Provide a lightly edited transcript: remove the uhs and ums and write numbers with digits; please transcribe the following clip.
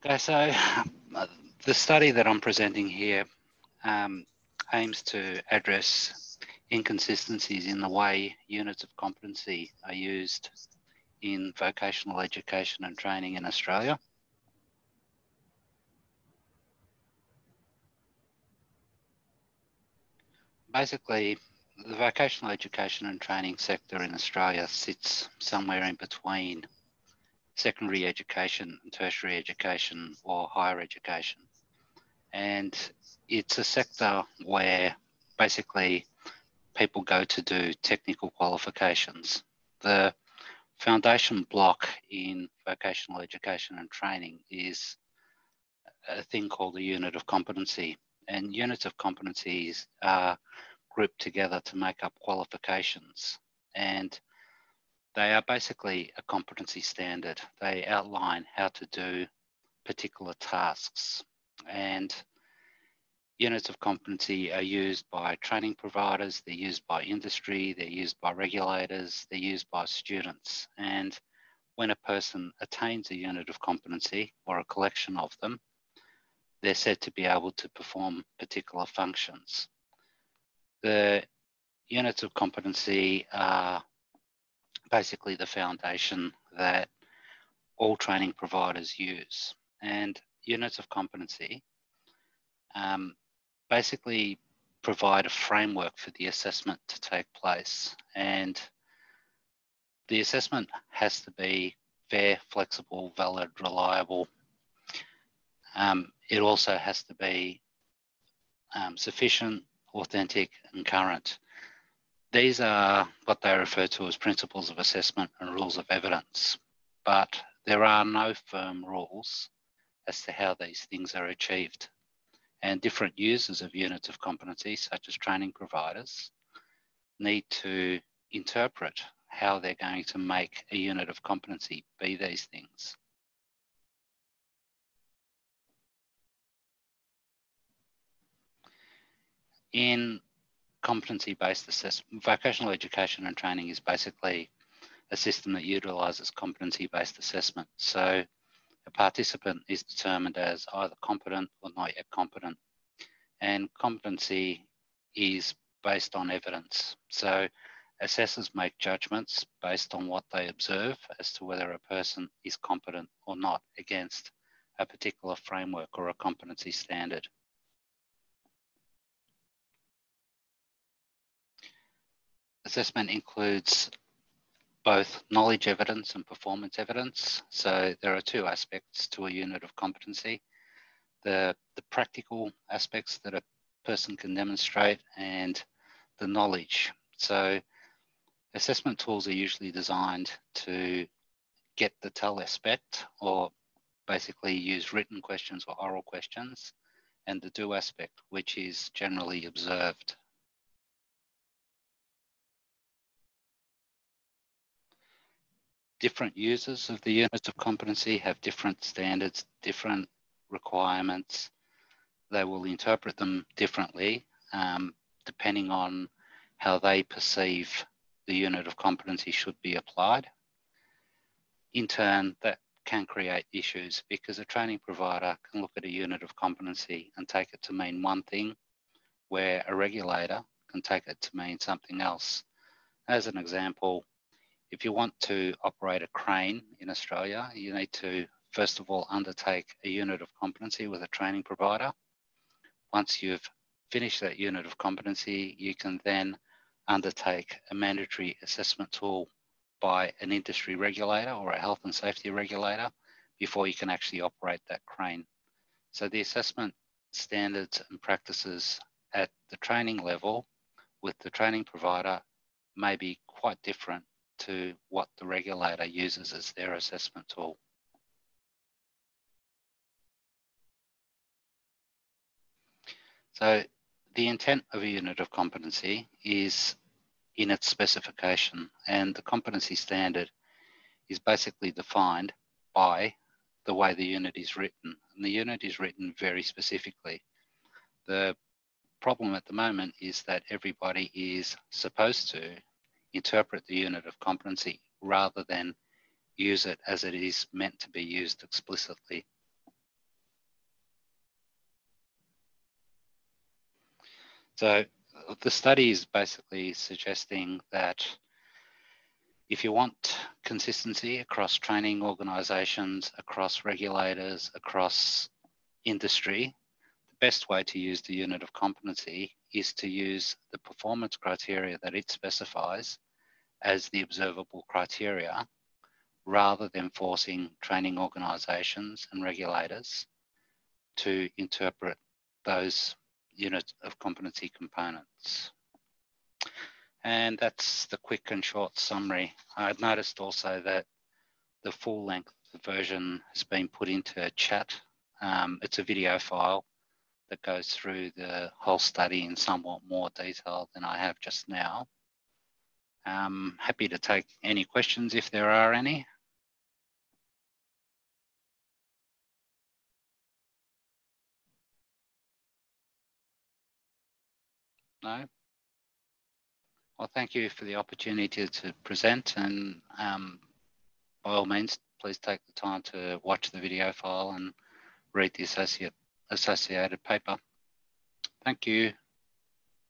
Okay, so the study that I'm presenting here aims to address inconsistencies in the way units of competency are used in vocational education and training in Australia. Basically, the vocational education and training sector in Australia sits somewhere in between secondary education and tertiary education or higher education. And it's a sector where basically people go to do technical qualifications. The foundation block in vocational education and training is a thing called a unit of competency. And units of competencies are grouped together to make up qualifications. And they are basically a competency standard. They outline how to do particular tasks. And units of competency are used by training providers, they're used by industry, they're used by regulators, they're used by students. And when a person attains a unit of competency or a collection of them, they're said to be able to perform particular functions. The units of competency are basically the foundation that all training providers use. And units of competency basically provide a framework for the assessment to take place. And the assessment has to be fair, flexible, valid, reliable. It also has to be sufficient, authentic, and current. These are what they refer to as principles of assessment and rules of evidence, but there are no firm rules as to how these things are achieved. And different users of units of competency, such as training providers, need to interpret how they're going to make a unit of competency be these things. In competency-based assessment, vocational education and training is basically a system that utilises competency-based assessment. So a participant is determined as either competent or not yet competent. And competency is based on evidence. So assessors make judgments based on what they observe as to whether a person is competent or not against a particular framework or a competency standard. Assessment includes both knowledge evidence and performance evidence. So there are two aspects to a unit of competency. The practical aspects that a person can demonstrate and the knowledge. So assessment tools are usually designed to get the tell aspect, or basically use written questions or oral questions, and the do aspect, which is generally observed. Different users of the units of competency have different standards, different requirements. They will interpret them differently depending on how they perceive the unit of competency should be applied. In turn, that can create issues because a training provider can look at a unit of competency and take it to mean one thing, where a regulator can take it to mean something else. As an example, if you want to operate a crane in Australia, you need to, first of all, undertake a unit of competency with a training provider. Once you've finished that unit of competency, you can then undertake a mandatory assessment tool by an industry regulator or a health and safety regulator before you can actually operate that crane. So the assessment standards and practices at the training level with the training provider may be quite different to what the regulator uses as their assessment tool. So the intent of a unit of competency is in its specification, and the competency standard is basically defined by the way the unit is written. And the unit is written very specifically. The problem at the moment is that everybody is supposed to interpret the unit of competency rather than use it as it is meant to be used explicitly. So the study is basically suggesting that if you want consistency across training organisations, across regulators, across industry, the best way to use the unit of competency is to use the performance criteria that it specifies as the observable criteria, rather than forcing training organisations and regulators to interpret those unit of competency components. And that's the quick and short summary. I've noticed also that the full length version has been put into chat. It's a video file that goes through the whole study in somewhat more detail than I have just now. Happy to take any questions if there are any. No? Well, thank you for the opportunity to present, and by all means, please take the time to watch the video file and read the associated paper. Thank you.